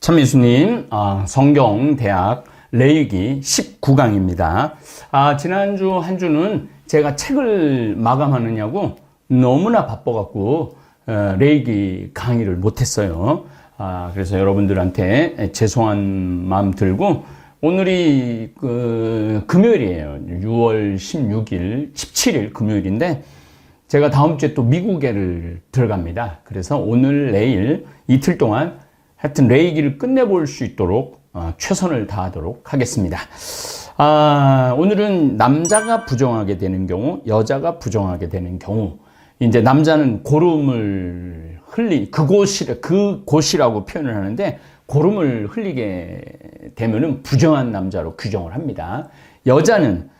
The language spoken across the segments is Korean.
참 예수님 성경대학 레위기 19강입니다. 지난주 한 주는 제가 책을 마감하느냐고 너무나 바빠갖고 레위기 강의를 못했어요. 그래서 여러분들한테 죄송한 마음 들고 오늘이 금요일이에요. 6월 16일, 17일 금요일인데 제가 다음 주에 또 미국에를 들어갑니다. 그래서 오늘, 내일 이틀 동안 하여튼 레위기를 끝내볼 수 있도록 최선을 다하도록 하겠습니다. 오늘은 남자가 부정하게 되는 경우, 여자가 부정하게 되는 경우, 이제 남자는 고름을 그곳이라고 표현을 하는데, 고름을 흘리게 되면은 부정한 남자로 규정을 합니다. 여자는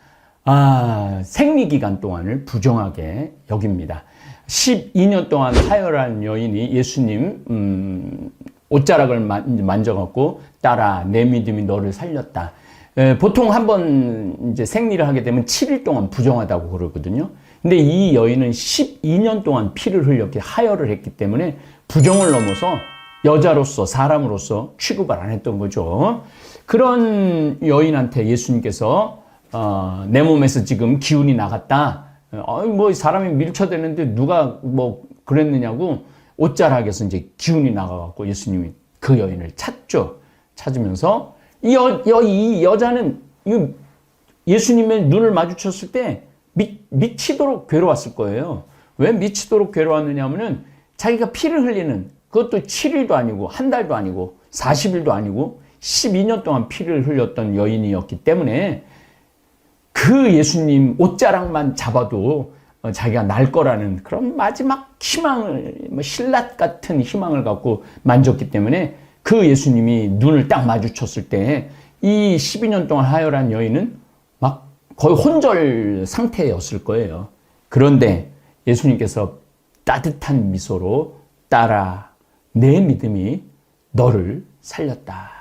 생리기간 동안을 부정하게 여깁니다. 12년 동안 하혈한 여인이 예수님 옷자락을 만져갖고 딸아 내 믿음이 너를 살렸다. 보통 한번 이제 생리를 하게 되면 7일 동안 부정하다고 그러거든요. 근데 이 여인은 12년 동안 피를 흘렸기, 하혈을 했기 때문에 부정을 넘어서 여자로서, 사람으로서 취급을 안 했던 거죠. 그런 여인한테 예수님께서 내 몸에서 지금 기운이 나갔다. 사람이 밀쳐대는데 누가 그랬느냐고 옷자락에서 이제 기운이 나가갖고 예수님이 그 여인을 찾죠. 찾으면서 이 여자는 예수님의 눈을 마주쳤을 때 미치도록 괴로웠을 거예요. 왜 미치도록 괴로웠느냐 하면은 자기가 피를 흘리는, 그것도 7일도 아니고 한 달도 아니고 40일도 아니고 12년 동안 피를 흘렸던 여인이었기 때문에 그 예수님 옷자락만 잡아도 자기가 날 거라는 그런 마지막 희망을, 신라 같은 희망을 갖고 만졌기 때문에 그 예수님이 눈을 딱 마주쳤을 때 이 12년 동안 하혈한 여인은 막 거의 혼절 상태였을 거예요. 그런데 예수님께서 따뜻한 미소로 딸아 내 믿음이 너를 살렸다.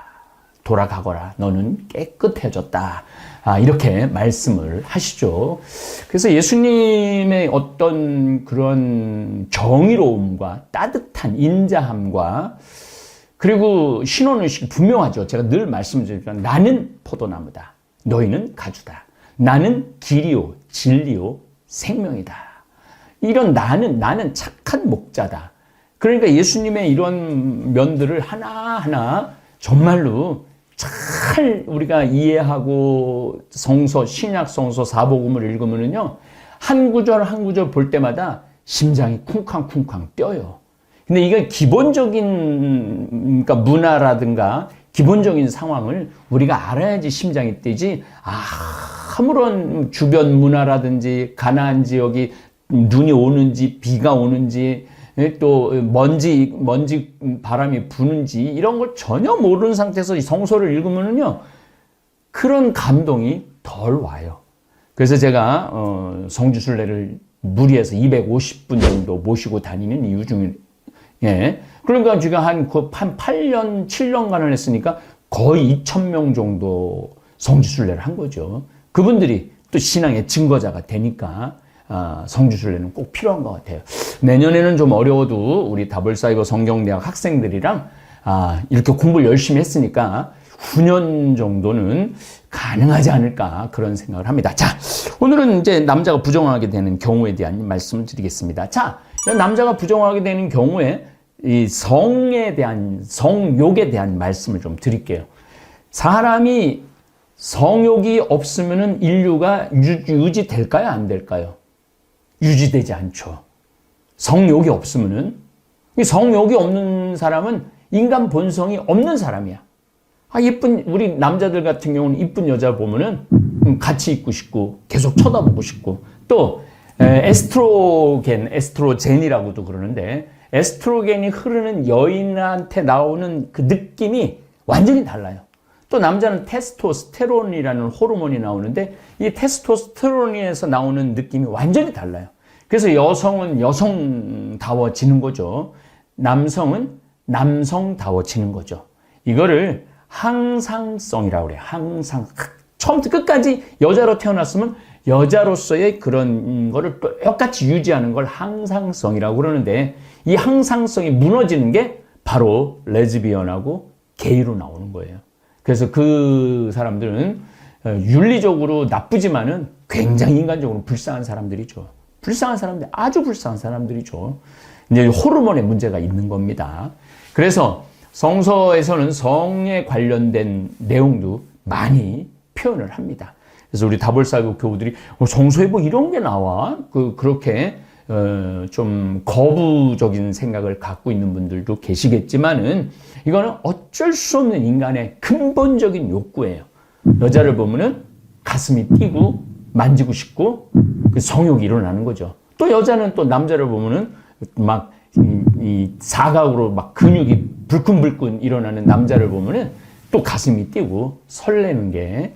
돌아가거라. 너는 깨끗해졌다. 이렇게 말씀을 하시죠. 그래서 예수님의 어떤 그런 정의로움과 따뜻한 인자함과 그리고 신혼의식이 분명하죠. 제가 늘 말씀드리지만 나는 포도나무다. 너희는 가주다. 나는 길이요, 진리요, 생명이다. 이런 나는 착한 목자다. 그러니까 예수님의 이런 면들을 하나하나 정말로 잘 우리가 이해하고 신약 성서 사복음을 읽으면은요, 한 구절 한 구절 볼 때마다 심장이 쿵쾅쿵쾅 뛰어요. 근데 이게 기본적인 문화라든가 기본적인 상황을 우리가 알아야지 심장이 뛰지, 아무런 주변 문화라든지 가나안 지역이 눈이 오는지 비가 오는지 또 먼지 바람이 부는지 이런 걸 전혀 모르는 상태에서 이 성서를 읽으면은요, 그런 감동이 덜 와요. 그래서 제가 성지순례를 무리해서 250분 정도 모시고 다니는 이유 중에, 그러니까 제가 한 8년 7년간을 했으니까 거의 2,000명 정도 성지순례를 한 거죠. 그분들이 또 신앙의 증거자가 되니까 성지순례는 꼭 필요한 것 같아요. 내년에는 좀 어려워도 우리 다볼사이버 성경대학 학생들이랑 이렇게 공부를 열심히 했으니까 후년 정도는 가능하지 않을까 그런 생각을 합니다. 자, 오늘은 이제 남자가 부정하게 되는 경우에 대한 말씀을 드리겠습니다. 자, 남자가 부정하게 되는 경우에 이 성욕에 대한 말씀을 좀 드릴게요. 사람이 성욕이 없으면은 인류가 유지될까요? 안 될까요? 유지되지 않죠. 성욕이 없으면은, 성욕이 없는 사람은 인간 본성이 없는 사람이야. 우리 남자들 같은 경우는 이쁜 여자 보면은 같이 있고 싶고 계속 쳐다보고 싶고, 또 에스트로겐이라고도 그러는데, 에스트로겐이 흐르는 여인한테 나오는 그 느낌이 완전히 달라요. 또 남자는 테스토스테론이라는 호르몬이 나오는데 이 테스토스테론에서 나오는 느낌이 완전히 달라요. 그래서 여성은 여성다워지는 거죠. 남성은 남성다워지는 거죠. 이거를 항상성이라고 그래요. 처음부터 끝까지 여자로 태어났으면 여자로서의 그런 거를 똑같이 유지하는 걸 항상성이라고 그러는데, 이 항상성이 무너지는 게 바로 레즈비언하고 게이로 나오는 거예요. 그래서 그 사람들은 윤리적으로 나쁘지만은 굉장히 인간적으로 불쌍한 사람들이죠. 불쌍한 사람들, 아주 불쌍한 사람들이죠. 이제 호르몬의 문제가 있는 겁니다. 그래서 성서에서는 성에 관련된 내용도 많이 표현을 합니다. 그래서 우리 다볼사교 교우들이 성서에 뭐 이런 게 나와? 그렇게 좀 거부적인 생각을 갖고 있는 분들도 계시겠지만은 이거는 어쩔 수 없는 인간의 근본적인 욕구예요. 여자를 보면은 가슴이 뛰고 만지고 싶고 그 성욕이 일어나는 거죠. 또 여자는 또 남자를 보면은 막 이 사각으로 막 근육이 불끈불끈 일어나는 남자를 보면은 또 가슴이 뛰고 설레는 게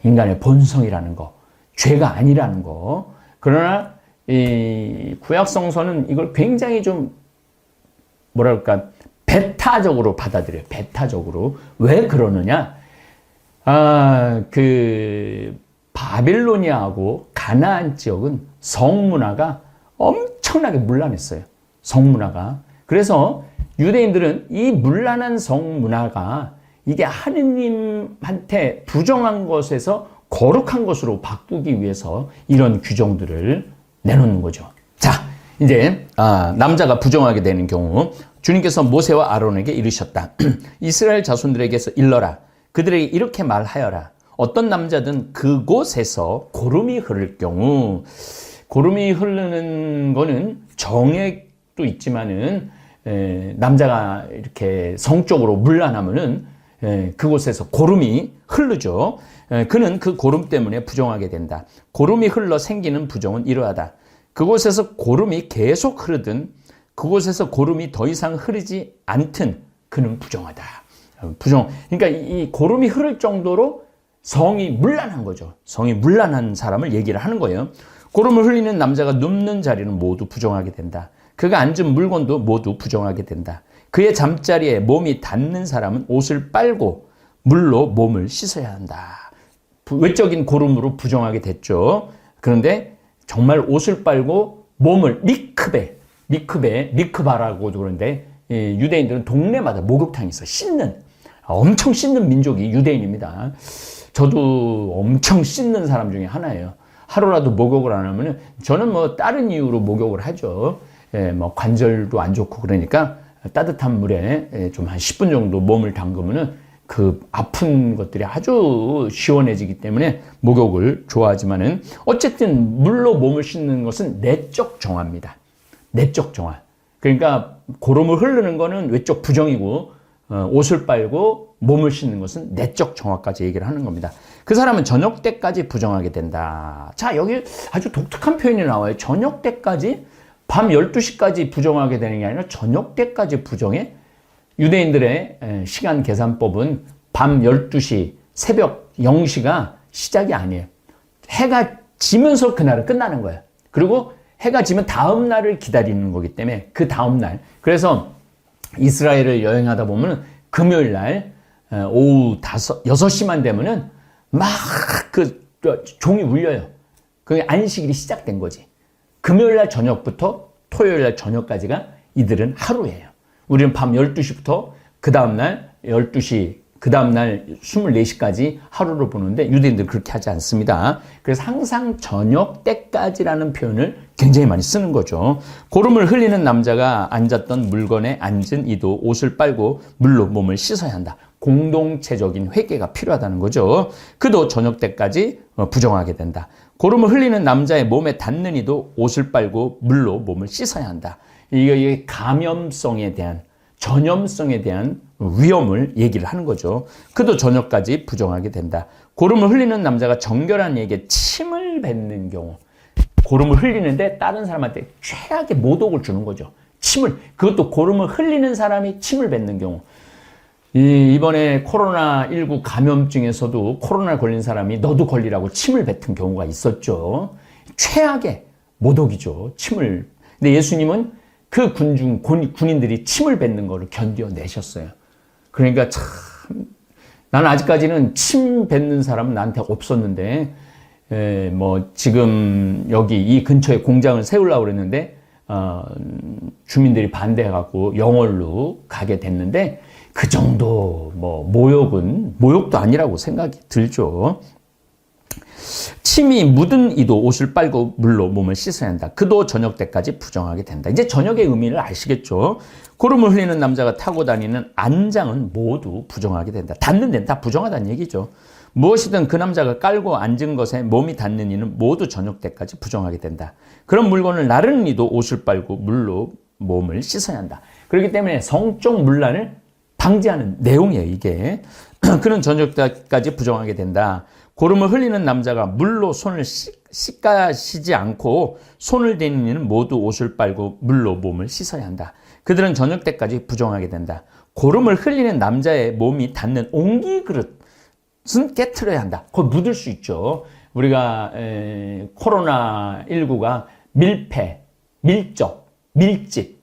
인간의 본성이라는 거, 죄가 아니라는 거. 그러나 이 구약 성서는 이걸 굉장히 좀 뭐랄까 배타적으로 받아들여요. 배타적으로. 왜 그러느냐? 그 바빌로니아하고 가나안 지역은 성문화가 엄청나게 문란했어요. 성문화가. 그래서 유대인들은 이 문란한 성문화가 이게 하느님한테 부정한 것에서 거룩한 것으로 바꾸기 위해서 이런 규정들을 내놓는 거죠. 자, 이제 남자가 부정하게 되는 경우 주님께서 모세와 아론에게 이르셨다. 이스라엘 자손들에게서 일러라. 그들에게 이렇게 말하여라. 어떤 남자든 그곳에서 고름이 흐를 경우, 고름이 흐르는 거는 정액도 있지만은 남자가 이렇게 성적으로 문란하면은 그곳에서 고름이 흐르죠. 그는 그 고름 때문에 부정하게 된다. 고름이 흘러 생기는 부정은 이러하다. 그곳에서 고름이 계속 흐르든 그곳에서 고름이 더 이상 흐르지 않든 그는 부정하다. 부정. 그러니까 이 고름이 흐를 정도로 성이 문란한 거죠. 성이 문란한 사람을 얘기를 하는 거예요. 고름을 흘리는 남자가 눕는 자리는 모두 부정하게 된다. 그가 앉은 물건도 모두 부정하게 된다. 그의 잠자리에 몸이 닿는 사람은 옷을 빨고 물로 몸을 씻어야 한다. 외적인 고름으로 부정하게 됐죠. 그런데 정말 옷을 빨고 몸을 미크바라고도 그러는데 유대인들은 동네마다 목욕탕이 있어. 엄청 씻는 민족이 유대인입니다. 저도 엄청 씻는 사람 중에 하나예요. 하루라도 목욕을 안 하면은 저는 뭐 다른 이유로 목욕을 하죠. 뭐 관절도 안 좋고 그러니까 따뜻한 물에 좀 한 10분 정도 몸을 담그면은 그 아픈 것들이 아주 시원해지기 때문에 목욕을 좋아하지만은 어쨌든 물로 몸을 씻는 것은 내적 정화입니다. 내적 정화. 그러니까 고름을 흐르는 거는 외적 부정이고 옷을 빨고 몸을 씻는 것은 내적 정화까지 얘기를 하는 겁니다. 그 사람은 저녁 때까지 부정하게 된다. 자, 여기 아주 독특한 표현이 나와요. 저녁 때까지, 밤 12시까지 부정하게 되는 게 아니라 저녁 때까지 부정해? 유대인들의 시간 계산법은 밤 12시, 새벽 0시가 시작이 아니에요. 해가 지면서 그날은 끝나는 거예요. 그리고 해가 지면 다음 날을 기다리는 거기 때문에 그 다음 날. 그래서 이스라엘을 여행하다 보면 금요일 날 오후 6시만 되면은 막 그 종이 울려요. 그게 안식일이 시작된 거지. 금요일 날 저녁부터 토요일 날 저녁까지가 이들은 하루예요. 우리는 밤 12시부터 그 다음날 12시, 그 다음날 24시까지 하루를 보는데 유대인들은 그렇게 하지 않습니다. 그래서 항상 저녁 때까지라는 표현을 굉장히 많이 쓰는 거죠. 고름을 흘리는 남자가 앉았던 물건에 앉은 이도 옷을 빨고 물로 몸을 씻어야 한다. 공동체적인 회개가 필요하다는 거죠. 그도 저녁 때까지 부정하게 된다. 고름을 흘리는 남자의 몸에 닿는 이도 옷을 빨고 물로 몸을 씻어야 한다. 이게 감염성에 대한, 전염성에 대한 위험을 얘기를 하는 거죠. 그도 저녁까지 부정하게 된다. 고름을 흘리는 남자가 정결한 이에게 침을 뱉는 경우, 고름을 흘리는데 다른 사람한테 최악의 모독을 주는 거죠. 그것도 고름을 흘리는 사람이 침을 뱉는 경우. 이번에 코로나19 감염증에서도 코로나 걸린 사람이 너도 걸리라고 침을 뱉은 경우가 있었죠. 최악의 모독이죠. 근데 예수님은 그 군인들이 침을 뱉는 거를 견뎌내셨어요. 그러니까 참, 나는 아직까지는 침 뱉는 사람은 나한테 없었는데, 뭐, 지금 여기 이 근처에 공장을 세우려고 그랬는데, 주민들이 반대해갖고 영월로 가게 됐는데, 그 정도 모욕도 아니라고 생각이 들죠. 침이 묻은 이도 옷을 빨고 물로 몸을 씻어야 한다. 그도 저녁 때까지 부정하게 된다. 이제 저녁의 의미를 아시겠죠? 고름을 흘리는 남자가 타고 다니는 안장은 모두 부정하게 된다. 닿는 데는 다 부정하다는 얘기죠. 무엇이든 그 남자가 깔고 앉은 것에 몸이 닿는 이는 모두 저녁 때까지 부정하게 된다. 그런 물건을 나르는 이도 옷을 빨고 물로 몸을 씻어야 한다. 그렇기 때문에 성적 문란을 방지하는 내용이에요, 이게. 그는 저녁 때까지 부정하게 된다. 고름을 흘리는 남자가 물로 손을 씻가시지 않고 손을 대는 이는 모두 옷을 빨고 물로 몸을 씻어야 한다. 그들은 저녁 때까지 부정하게 된다. 고름을 흘리는 남자의 몸이 닿는 옹기 그릇은 깨트려야 한다. 거기 묻을 수 있죠. 우리가 코로나19가 밀폐, 밀접, 밀집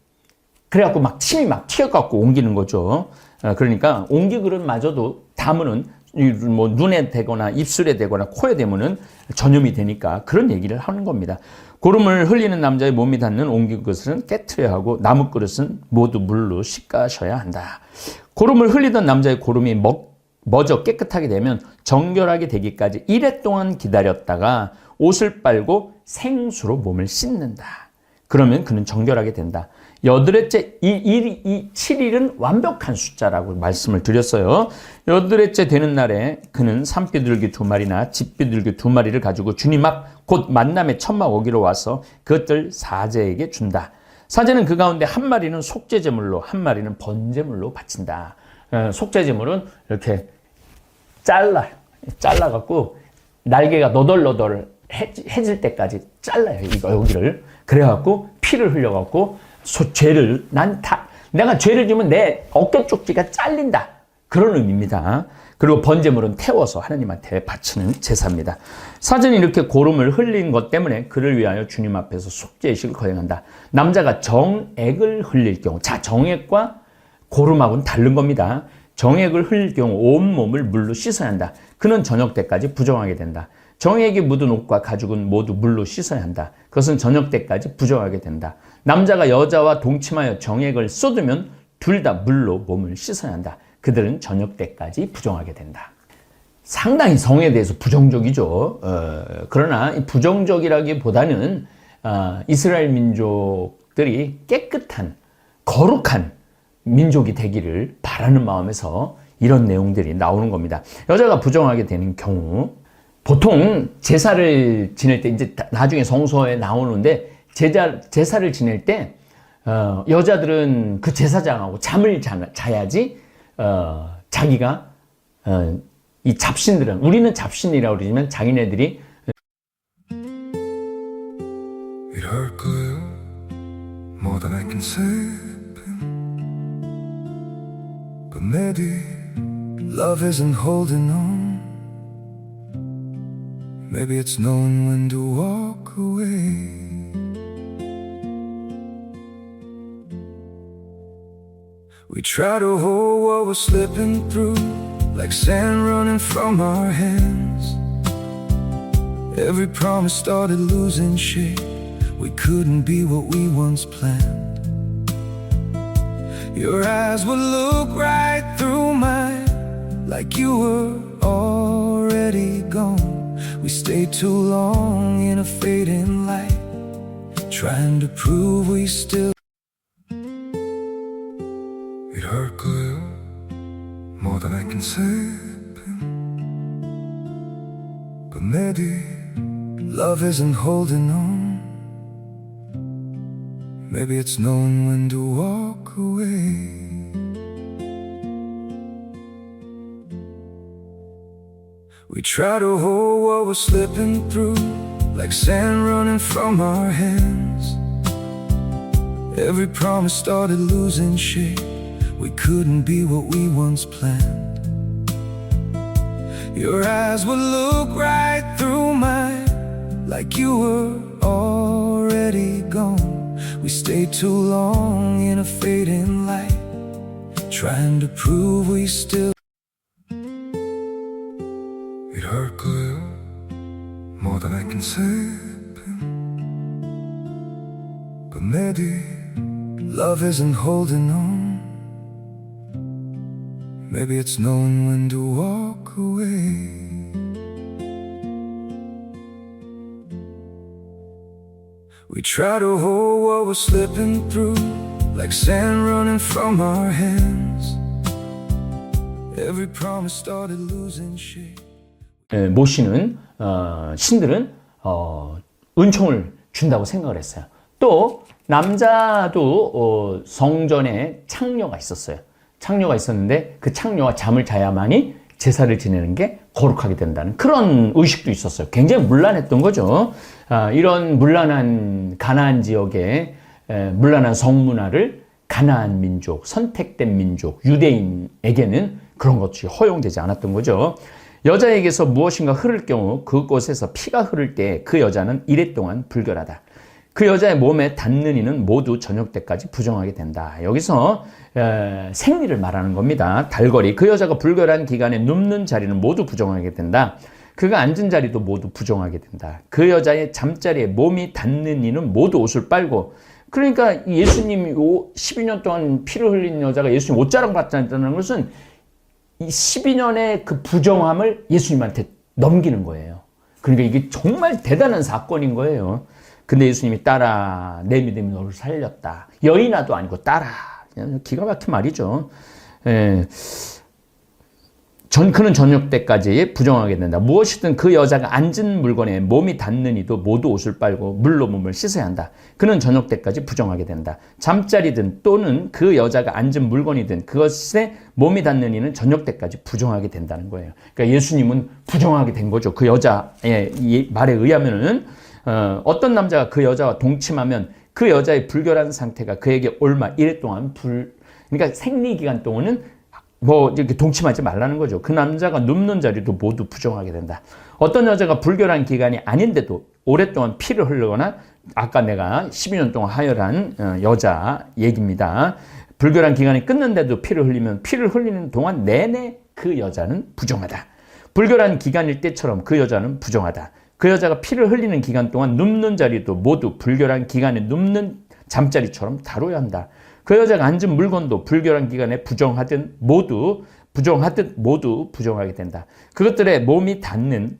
그래갖고 막 침이 막 튀어갖고 옮기는 거죠. 그러니까 옹기 그릇마저도 담으는 눈에 대거나 입술에 대거나 코에 대면은 전염이 되니까 그런 얘기를 하는 겁니다. 고름을 흘리는 남자의 몸이 닿는 옹기 그릇은 깨트려야 하고 나무 그릇은 모두 물로 씻가셔야 한다. 고름을 흘리던 남자의 고름이 머저 깨끗하게 되면 정결하게 되기까지 1회 동안 기다렸다가 옷을 빨고 생수로 몸을 씻는다. 그러면 그는 정결하게 된다. 여덟째, 이 7일은 완벽한 숫자라고 말씀을 드렸어요. 여덟째 되는 날에 그는 산비둘기 2마리나 집비둘기 2마리를 가지고 주님 앞 곧 만남의 천막 오기로 와서 그것들 사제에게 준다. 사제는 그 가운데 1마리는 속죄제물로 1마리는 번제물로 바친다. 속죄제물은 이렇게 잘라갖고 날개가 너덜너덜해질 때까지 잘라요. 이거 여기를. 그래갖고 피를 흘려갖고 죄를 내가 죄를 지면 내 어깨 쪽지가 잘린다. 그런 의미입니다. 그리고 번제물은 태워서 하나님한테 바치는 제사입니다. 사전이 이렇게 고름을 흘린 것 때문에 그를 위하여 주님 앞에서 속죄의식을 거행한다. 남자가 정액을 흘릴 경우, 자, 정액과 고름하고는 다른 겁니다. 정액을 흘릴 경우 온몸을 물로 씻어야 한다. 그는 저녁 때까지 부정하게 된다. 정액이 묻은 옷과 가죽은 모두 물로 씻어야 한다. 그것은 저녁 때까지 부정하게 된다. 남자가 여자와 동침하여 정액을 쏟으면 둘 다 물로 몸을 씻어야 한다. 그들은 저녁 때까지 부정하게 된다. 상당히 성에 대해서 부정적이죠. 그러나 이 부정적이라기보다는 이스라엘 민족들이 깨끗한 거룩한 민족이 되기를 바라는 마음에서 이런 내용들이 나오는 겁니다. 여자가 부정하게 되는 경우 보통 제사를 지낼 때 이제 나중에 성서에 나오는데 제사를 지낼 때 여자들은 그 제사장하고 잠을 자야지 자기가 이 잡신들은 우리는 잡신이라고 그러지만 자기네들이 It hurt good more than I can say but maybe love isn't holding on maybe it's knowing when to walk away We try to hold what we're slipping through like sand running from our hands Every promise started losing shape We couldn't be what we once planned Your eyes would look right through mine like you were already gone We stayed too long in a fading light Trying to prove we still It hurt good, more than I can say But maybe love isn't holding on Maybe it's knowing when to walk away We try to hold what we're slipping through like sand running from our hands Every promise started losing shape We couldn't be what we once planned Your eyes would look right through mine like you were already gone We stayed too long in a fading light Trying to prove we still It hurt good more than I can say But maybe love isn't holding on Maybe it's knowing when to walk away. We try to hold what we're slipping through, like sand running from our hands. Every promise started losing shape. 모시는 신들은 은총을 준다고 생각을 했어요. 또 남자도 성전에 창녀가 있었어요. 창녀가 있었는데 그 창녀와 잠을 자야만이 제사를 지내는 게 거룩하게 된다는 그런 의식도 있었어요. 굉장히 문란했던 거죠. 이런 문란한 가나안 지역의 문란한 성문화를 가나안 민족, 선택된 민족, 유대인에게는 그런 것이 허용되지 않았던 거죠. 여자에게서 무엇인가 흐를 경우 그곳에서 피가 흐를 때 그 여자는 이래 동안 불결하다. 그 여자의 몸에 닿는 이는 모두 저녁 때까지 부정하게 된다. 여기서 생리를 말하는 겁니다. 달거리. 그 여자가 불결한 기간에 눕는 자리는 모두 부정하게 된다. 그가 앉은 자리도 모두 부정하게 된다. 그 여자의 잠자리에 몸이 닿는 이는 모두 옷을 빨고, 그러니까 예수님이 12년 동안 피를 흘린 여자가 예수님 옷자랑 받았다는 것은 이 12년의 그 부정함을 예수님한테 넘기는 거예요. 그러니까 이게 정말 대단한 사건인 거예요. 근데 예수님이 따라 내 믿음이 너를 살렸다. 여인아도 아니고 따라. 기가 막힌 말이죠. 그는 저녁 때까지 부정하게 된다. 무엇이든 그 여자가 앉은 물건에 몸이 닿는 이도 모두 옷을 빨고 물로 몸을 씻어야 한다. 그는 저녁 때까지 부정하게 된다. 잠자리든 또는 그 여자가 앉은 물건이든 그것에 몸이 닿는 이는 저녁 때까지 부정하게 된다는 거예요. 그러니까 예수님은 부정하게 된 거죠. 그 여자의 말에 의하면은 어떤 남자가 그 여자와 동침하면 그 여자의 불결한 상태가 그에게 얼마 이래 동안 그러니까 생리기간 동안은 이렇게 동침하지 말라는 거죠. 그 남자가 눕는 자리도 모두 부정하게 된다. 어떤 여자가 불결한 기간이 아닌데도 오랫동안 피를 흘리거나, 아까 내가 12년 동안 하혈한 여자 얘기입니다. 불결한 기간이 끝는데도 피를 흘리면 피를 흘리는 동안 내내 그 여자는 부정하다. 불결한 기간일 때처럼 그 여자는 부정하다. 그 여자가 피를 흘리는 기간 동안 눕는 자리도 모두 불결한 기간에 눕는 잠자리처럼 다뤄야 한다. 그 여자가 앉은 물건도 불결한 기간에 부정하듯 모두 부정하게 된다. 그것들의 몸이 닿는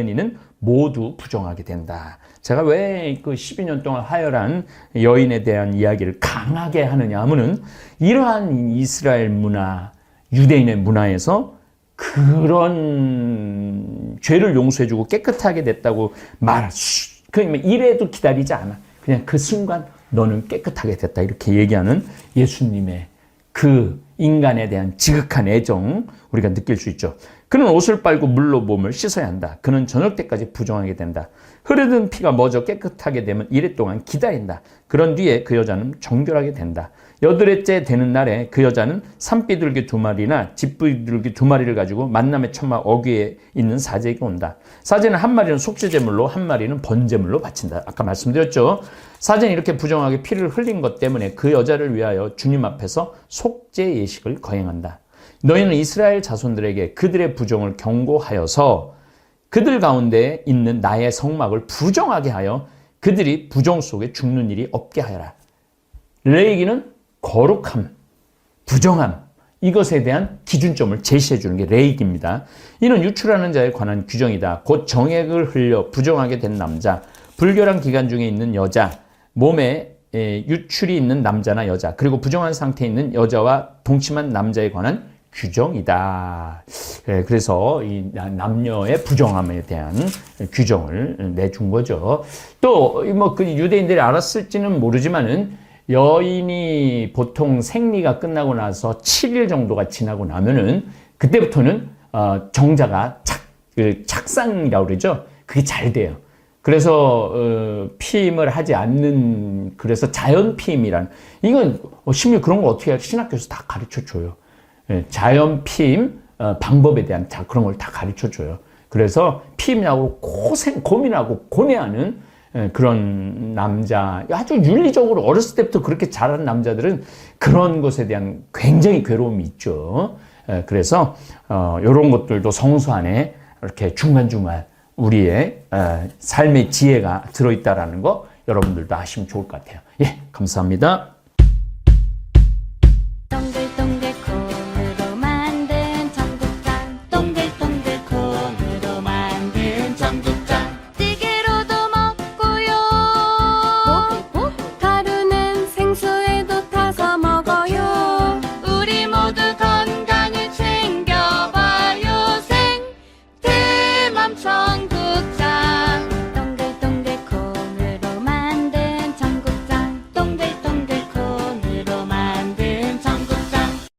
이는 모두 부정하게 된다. 제가 왜 그 12년 동안 하혈한 여인에 대한 이야기를 강하게 하느냐 하면은 이러한 이스라엘 문화, 유대인의 문화에서 그런 죄를 용서해주고 깨끗하게 됐다고 그러면 이래도 기다리지 않아. 그냥 그 순간 너는 깨끗하게 됐다. 이렇게 얘기하는 예수님의 그 인간에 대한 지극한 애정 우리가 느낄 수 있죠. 그는 옷을 빨고 물로 몸을 씻어야 한다. 그는 저녁 때까지 부정하게 된다. 흐르는 피가 멎어 깨끗하게 되면 이래 동안 기다린다. 그런 뒤에 그 여자는 정결하게 된다. 여드레째 되는 날에 그 여자는 산비둘기 2마리나 집비둘기 2마리를 가지고 만남의 천막 어귀에 있는 사제에게 온다. 사제는 한 마리는 속죄제물로 한 마리는 번제물로 바친다. 아까 말씀드렸죠. 사제는 이렇게 부정하게 피를 흘린 것 때문에 그 여자를 위하여 주님 앞에서 속죄 예식을 거행한다. 너희는 이스라엘 자손들에게 그들의 부정을 경고하여서 그들 가운데 있는 나의 성막을 부정하게 하여 그들이 부정 속에 죽는 일이 없게 하여라. 레위기는 거룩함, 부정함, 이것에 대한 기준점을 제시해 주는 게 레위기입니다. 이는 유출하는 자에 관한 규정이다. 곧 정액을 흘려 부정하게 된 남자, 불결한 기간 중에 있는 여자, 몸에 유출이 있는 남자나 여자, 그리고 부정한 상태에 있는 여자와 동침한 남자에 관한 규정이다. 그래서 이 남녀의 부정함에 대한 규정을 내준 거죠. 또 그 유대인들이 알았을지는 모르지만은 여인이 보통 생리가 끝나고 나서 7일 정도가 지나고 나면은 그때부터는 정자가 착상이라고 그러죠. 그게 잘 돼요. 그래서 피임을 하지 않는, 그래서 자연 피임이란, 이건 심지어 그런 거 어떻게 신학교에서 다 가르쳐 줘요. 자연 피임 방법에 대한 그런 걸 다 가르쳐 줘요. 그래서 피임약으로 고민하고 고뇌하는 그런 남자, 아주 윤리적으로 어렸을 때부터 그렇게 자란 남자들은 그런 것에 대한 굉장히 괴로움이 있죠. 그래서 이런 것들도 성서 안에 이렇게 중간중간 우리의 삶의 지혜가 들어있다라는 거 여러분들도 아시면 좋을 것 같아요. 예, 감사합니다.